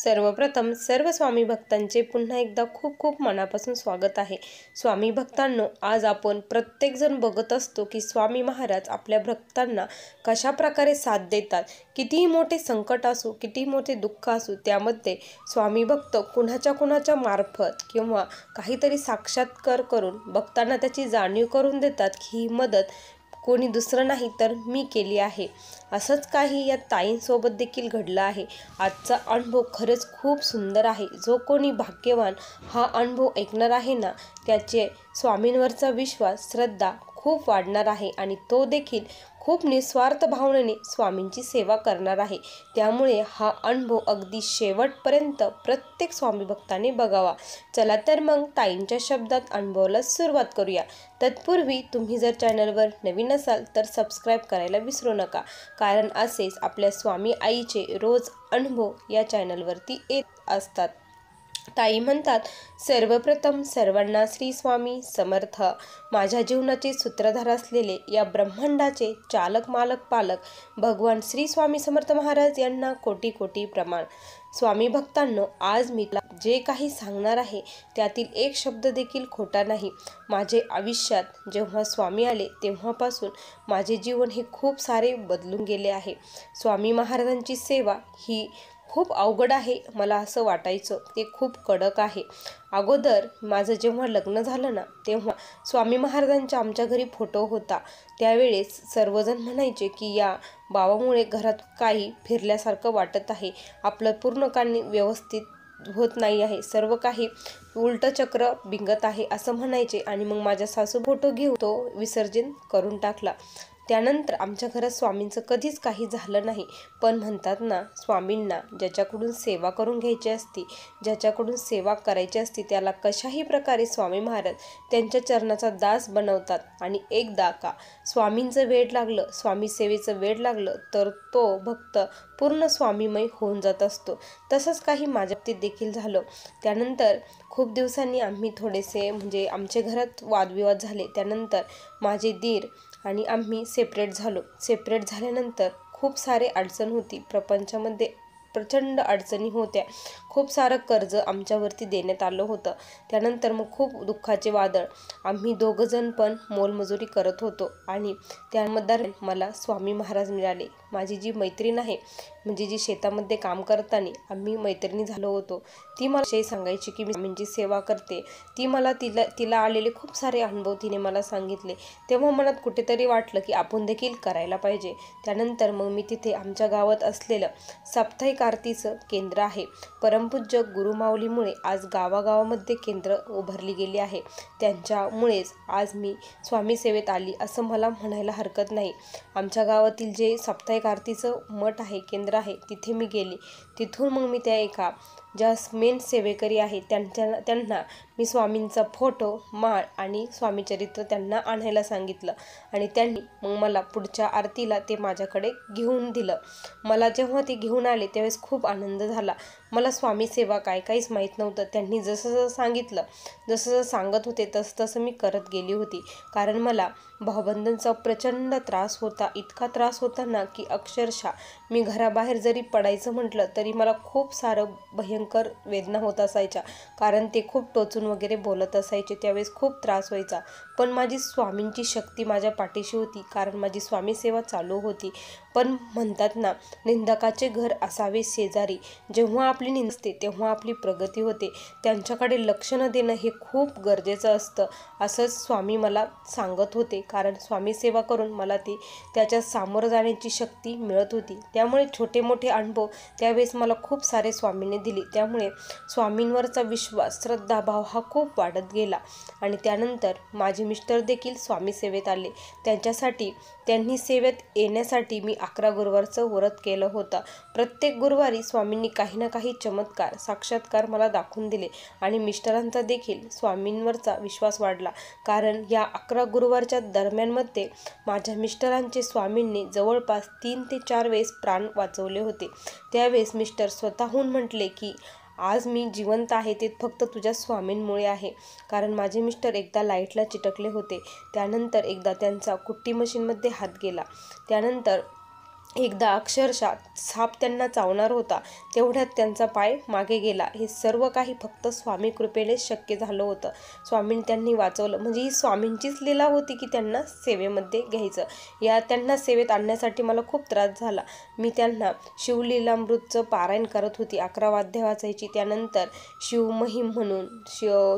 सर्वप्रथम सर्व स्वामी भक्तांचे पुन्हा एकदा खूप खूप मनापासून स्वागत आहे। स्वामी भक्तांनो, आज आपण प्रत्येकजण बघत असतो की स्वामी महाराज आपल्या भक्तांना कशा प्रकारे साथ देतात। कितीही मोठे संकट असो, कितीही मोठे दुःख असो, त्यामध्ये स्वामी भक्त कुणाच्या मार्फत किंवा काहीतरी साक्षात्कार करून भक्तांना त्याची जाणीव करून देतात की ही मदत कोणी दुसरं नाही तर मी केली आहे। असंच काही या ताईंसोबत देखील घडलं आहे। आजचा अनुभव खरंच खूप सुंदर आहे। जो कोणी भाग्यवान हा अनुभव ऐकणार आहे ना, त्याचे स्वामींवरचा विश्वास, श्रद्धा खूप वाढणार आहे आणि तो देखील खूप निस्वार्थ भावनेने स्वामींची सेवा करणार आहे। त्यामुळे हा अनुभव अगदी शेवटपर्यंत प्रत्येक स्वामी भक्ताने बघावा। चला तर मग ताईंच्या शब्दात अनुभवाला सुरुवात करूया। तत्पूर्वी तुम्ही जर चॅनलवर नवीन असाल तर सबस्क्राईब करायला विसरू नका, कारण असेच आपल्या स्वामी आईचे रोज अनुभव या चॅनलवरती येत असतात। ताई म्हणतात, सर्वप्रथम सर्वांना श्री स्वामी समर्थ। माझ्या जीवनाचे सूत्रधार असलेले या ब्रह्मांडाचे चालक मालक पालक भगवान श्री स्वामी समर्थ महाराज यांना कोटी कोटी प्रणाम। स्वामी भक्तांनो, आज मी जे काही सांगणार आहे त्यातील एक शब्द देखील खोटा नाही। माझे आयुष्यात जेव्हा स्वामी आले तेव्हापासून माझे जीवन हे खूप सारे बदलून गेले आहे। स्वामी महाराजांची सेवा ही खूप अवघड आहे, मला असं वाटायचं, ते खूप कडक आहे। अगोदर माझं जेव्हा लग्न झालं ना, तेव्हा स्वामी महाराजांचा आमच्या घरी फोटो होता। त्यावेळेस सर्वजण म्हणायचे की या बाबामुळे घरात काही फिरल्यासारखं वाटत आहे, आपलं पूर्ण काही व्यवस्थित होत नाही आहे, सर्व काही उलट चक्र बिंगत आहे असं म्हणायचे। आणि मग माझ्या सासू फोटो घेऊन तो विसर्जन करून टाकला। त्यानंतर आमच्या घरात स्वामींचं कधीच काही झालं नाही। पण म्हणतात ना, स्वामींना ज्याच्याकडून सेवा करून घ्यायची असती, ज्याच्याकडून सेवा करायची असती, त्याला कशाही प्रकारे स्वामी महाराज त्यांच्या चरणाचा दास बनवतात। आणि एकदा का स्वामींचं वेड लागलं, स्वामी सेवेचं वेड लागलं तर तो भक्त पूर्ण स्वामीमय होऊन जात असतो। तसंच काही माझ्या बाबतीत देखील झालं। त्यानंतर खूप दिवसांनी आम्ही थोडेसे आमच्या घरात वादविवाद झाले। त्यानंतर माझे दीर आणि आम्ही सेपरेट झालो। सेपरेट झाल्यानंतर खूप सारे अडचण होती, प्रपंचामध्ये प्रचंड अडचणी होत्या, खूप सारं कर्ज आमच्यावरती देण्यात आलं होतं। त्यानंतर मग खूप दुःखाचे वादळ, आम्ही दोघंजण पण मोलमजुरी करत होतो आणि त्यामध्ये मला स्वामी महाराज मिळाले। माझी जी मैत्रीण आहे, जी शेतामध्ये काम करताना आम्ही मैत्रिणी झालो होतो, ती मला सांगायची की मी स्वामींची सेवा करते। ती मला तिला आलेले खूप सारे अनुभव तिने मला सांगितले। तेव्हा मनात कुठेतरी वाटलं की आपण देखील करायला पाहिजे। त्यानंतर मग मी तिथे आमच्या गावात असलेलं साप्ताहिक आरतीचं केंद्र आहे, परमपूज्य गुरुमाऊलीमुळे आज गावागावामध्ये केंद्र उभारली गेली आहे। त्यांच्यामुळेच आज मी स्वामी सेवेत आली असं मला म्हणायला हरकत नाही। आमच्या गावातील जे साप्ताहिक आरतीचं मठ आहे, केंद्र आहे, तिथे मी गेली। तिथून मग मी त्या एका ज्या मेन सेवेकरी आहे त्यांना मी स्वामींचा फोटो, माळ आणि स्वामीचरित्र त्यांना आणायला सांगितलं आणि त्यांनी मग मला पुढच्या आरतीला ते माझ्याकडे घेऊन दिलं। मला जेव्हा ते घेऊन आले त्यावेळेस खूप आनंद झाला। मला स्वामी सेवा काहीच माहीत नव्हतं। त्यांनी जसं सांगितलं, जसं सांगत होते तसं मी करत गेली होती। कारण मला भावबंधांचा प्रचंड त्रास होता, इतका त्रास होता ना की अक्षरशः मी घराबाहेर जरी पडायचं म्हटलं तरी मला खूप सारं भयंकर वेदना होत असायच्या, कारण ते खूप टोचून वगैरे बोलत असायचे। त्यावेळेस खूप त्रास व्हायचा। पण माझी स्वामींची शक्ती माझ्या पाठीशी होती, कारण माझी स्वामी सेवा चालू होती। पण म्हणतात ना, निंदकाचे घर असावे शेजारी। जेव्हा आपली निंदा असते तेव्हा आपली प्रगती होते। त्यांच्याकडे लक्ष न देणं हे खूप गरजेचं असतं, असंच स्वामी मला सांगत होते। कारण स्वामी सेवा करून मला त्याच्या सामोरं जाण्याची शक्ती मिळत होती। त्यामुळे छोटे मोठे अनुभव त्यावेळेस मला खूप सारे स्वामींनी दिले। त्यामुळे स्वामींवरचा विश्वास, श्रद्धाभाव हा खूप वाढत गेला। आणि त्यानंतर माझे मिस्टर देखील स्वामी सेवेत आले। त्यांनी सेवेत येण्यासाठी मी 11 गुरुवारचं व्रत केलं होतं। प्रत्येक गुरुवारी स्वामींनी काही ना काही चमत्कार, साक्षात्कार मला दाखवून दिले आणि मिस्टरांचा देखील स्वामींवरचा विश्वास वाढला। कारण या 11 गुरुवारच्या दरम्यानमध्ये माझ्या मिस्टरांचे स्वामींनी जवळपास 3 ते 4 वेळेस प्राण वाचवले होते। त्यावेळेस मिस्टर स्वतःहून म्हटले की आज मी जिवंत आहे ते फक्त तुझ्या स्वामींमुळे आहे। कारण माझे मिस्टर एकदा लाईटला चिटकले होते, त्यानंतर एकदा त्यांचा कुट्टी मशीनमध्ये हात गेला, त्यानंतर एकदा अक्षरशः साप त्यांना चावणार होता, तेवढ्यात त्यांचा पाय मागे गेला. हे सर्व काही फक्त स्वामी कृपेनेच शक्य झालं होतं. स्वामींनी त्यांनी वाचवलं. म्हणजे ही स्वामींचीच लीला होती की त्यांना सेवेमध्ये घ्यायचं. त्यांना सेवेत आणण्यासाठी मला खूप त्रास झाला. मी त्यांना शिवलीलामृतचं पारायण करत होती. 11 वाद्य वाचायची. त्यानंतर शिवमहिम म्हणून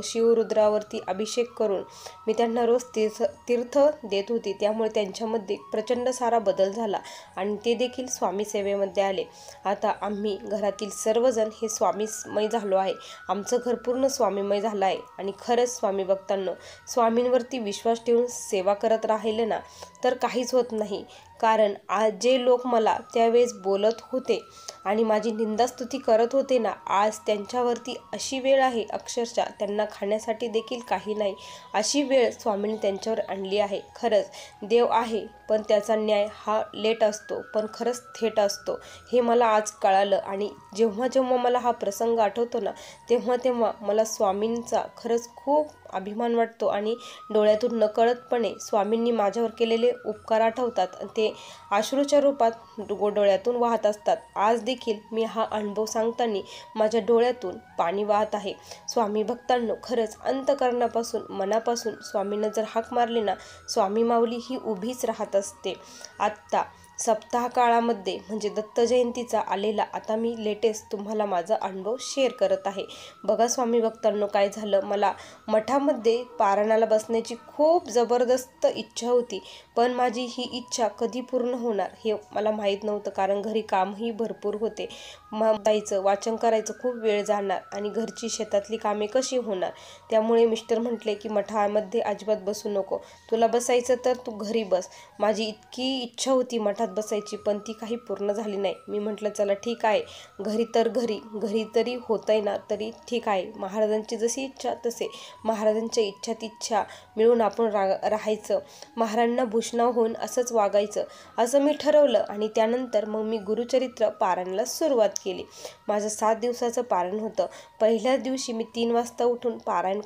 शिवरुद्रावरती अभिषेक करून मी त्यांना रोज तीर्थ देत होती. त्यामुळे त्यांच्यामध्ये प्रचंड सारा बदल झाला आणि ते देखील स्वामी सेवेमध्ये आले. आता आम्ही घरातील सर्वजण हे स्वामीमय झालो आहे. आमचं घर पूर्ण स्वामीमय झालं आहे. आणि खरंच स्वामी भक्तांनो, स्वामींवरती विश्वास ठेवून सेवा करत राहिलं ना तर काहीच होत नाही. कारण आज जे लोक मला त्यावेळेस बोलत होते आणि माझी निंदास्तुती करत होते ना, आज त्यांच्यावरती अशी वेळ आहे, अक्षरशः त्यांना खाण्यासाठी देखील काही नाही, अशी वेळ स्वामींनी त्यांच्यावर आणली आहे. खरंच देव आहे, पण त्याचा न्याय हा लेट असतो, पण खरंच थेट असतो, हे मला आज कळालं. आणि जेव्हा जेव्हा मला हा प्रसंग आठवतो ना, तेव्हा तेव्हा मला स्वामींचा खरंच खूप अभिमान वाटतो आणि डोळ्यातून नकळतपणे स्वामींनी माझ्यावर केलेले उपकार आठवतात. ते अश्रूच्या रूपात डोळ्यातून वाहत असतात. आज देखील मी हा अनुभव सांगताना माझ्या डोळ्यातून पाणी वाहत आहे. स्वामी भक्तांनो, खरंच अंतःकरणापासून मनापासून स्वामींना जर हाक मारली ना, स्वामी माऊली ही उभीच राहत असते. आत्ता सप्ताह काळामध्ये म्हणजे दत्त जयंतीचा आलेला आता मी लेटेस्ट तुम्हाला माझा अनुभव शेअर करत आहे. बघा स्वामी भक्तांनो, काय झालं, मला मठामध्ये पारायणाला बसण्याची खूप जबरदस्त इच्छा होती. पण माझी ही इच्छा कधी पूर्ण होणार हे मला माहीत नव्हतं. कारण घरी कामही भरपूर होते. जायचं, वाचन करायचं, खूप वेळ जाणार आणि घरची शेतातली कामे कशी होणार. त्यामुळे मिस्टर म्हटले की मठामध्ये अजिबात बसू नको, तुला बसायचं तर तू घरी बस. माझी इतकी इच्छा होती मठात बसायची, पण ती काही पूर्ण झाली नाही. मी म्हटलं चला ठीक आहे, घरी तर घरी तरी होतंय ना, तरी ठीक आहे. महाराजांची जशी इच्छा तसे, महाराजांच्या इच्छात इच्छा मिळून आपण राहायचं, महाराजांना भूषणाव होऊन असंच वागायचं, असं मी ठरवलं. आणि त्यानंतर मग मी गुरुचरित्र पारायणाला सुरुवात केली. माझं 7 दिवसाचं पारायण होतं. पहिल्याच दिवशी मी 3 वाजता उठून पारायण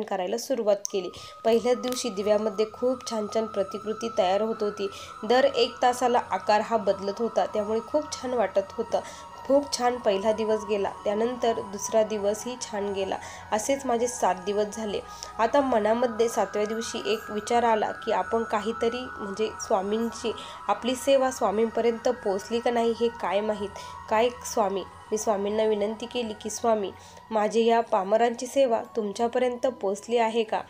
करायला सुरुवात केली. पहिल्याच दिवशी दिव्यामध्ये खूप छान छान प्रतिकृती तयार होत होती. दर 1 तासाला आकार हा बदलत होता. त्यामुळे खूप छान वाटत होतं. खूप छान पहिला दिवस गेला. त्यानंतर दुसरा दिवसही छान गेला. असेच माझे 7 दिवस झाले. आता मनामध्ये 7व्या दिवशी एक विचार आला की आपण काहीतरी म्हणजे स्वामींची आपली सेवा स्वामींपर्यंत पोहोचली का नाही हे काय माहीत. काय स्वामी, मी स्वामींना विनंती केली की स्वामी, माझी या पामरांची सेवा तुमच्यापर्यंत पोहोचली आहे का?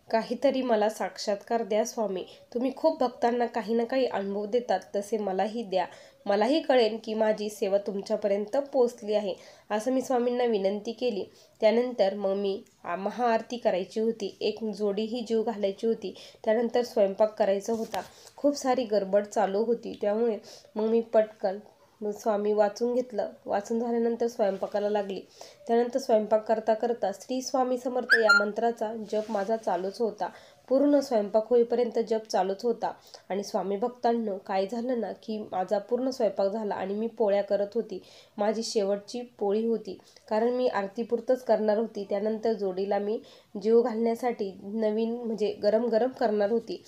काहीतरी मला साक्षात्कार द्या स्वामी. तुम्ही खूप भक्तांना काही ना काही अनुभव देतात, तसे मलाही द्या. मलाही कळेल की माझी सेवा तुमच्यापर्यंत पोचली आहे, असं मी स्वामींना विनंती केली. त्यानंतर मग मी महाआरती करायची होती. एक जोडीही जीव घालायची होती. त्यानंतर स्वयंपाक करायचा होता. खूप सारी गडबड चालू होती. त्यामुळे मग मी पटकन स्वामी वाचून घेतलं. वाचून झाल्यानंतर स्वयंपाकाला लागली. त्यानंतर स्वयंपाक करता करता श्री स्वामी समर्थ या मंत्राचा जप माझा चालूच होता. पूर्ण स्वयंपाक होईपर्यंत जप चालूच होता. आणि स्वामी भक्तांनो, काय झालं ना की माझा पूर्ण स्वयंपाक झाला आणि मी पोळ्या करत होती. माझी शेवटची पोळी होती, कारण मी आरतीपुरतंच करणार होती. त्यानंतर जोडीला मी जीव घालण्यासाठी नवीन म्हणजे गरम गरम करणार होती.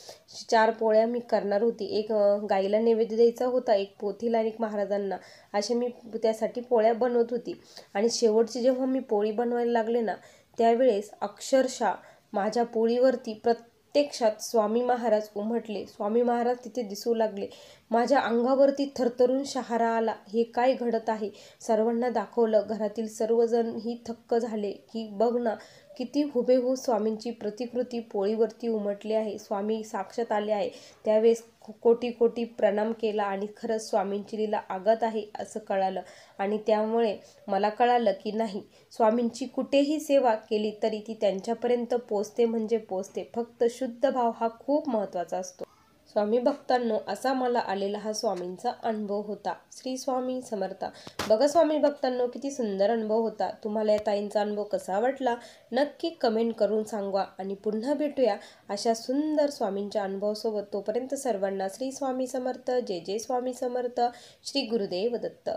4 पोळ्या मी करणार होती. एक गाईला नैवेद्य द्यायचा होता, एक पोथीला आणि एक महाराजांना, असे मी त्यासाठी पोळ्या बनवत होती. आणि शेवटची जेव्हा मी पोळी बनवायला लागले ना, त्यावेळेस अक्षरशः माझ्या पोळीवरती प्रत्यक्षात स्वामी महाराज उमटले. स्वामी महाराज तिथे दिसू लागले. माझ्या अंगावरती थरथरून शहारा आला. हे काय घडत आहे? सर्वांना दाखवलं. घरातील सर्वजण ही थक्क झाले की बघ ना, किती हुबेहूब स्वामींची प्रतिकृती पोळीवरती उमटली आहे. स्वामी साक्षात आले आहे. त्यावेळेस कोटी कोटी प्रणाम केला आणि खरंच स्वामींची लीला आगत आहे असं कळालं. आणि त्यामुळे मला कळालं की नाही, स्वामींची कुठेही सेवा केली तरी ती त्यांच्यापर्यंत पोचते म्हणजे पोचते. फक्त शुद्ध भाव हा खूप महत्त्वाचा असतो. स्वामी भक्तांनो, असा मला आलेला हा स्वामींचा अनुभव होता. श्री स्वामी समर्थ. बघा स्वामी भक्तांनो, किती सुंदर अनुभव होता. तुम्हाला या ताईंचा अनुभव कसा वाटला नक्की कमेंट करून सांगा. आणि पुन्हा भेटूया अशा सुंदर स्वामींच्या अनुभवासोबत. तोपर्यंत सर्वांना श्री स्वामी समर्थ. जय जय स्वामी समर्थ. श्री गुरुदेव दत्त.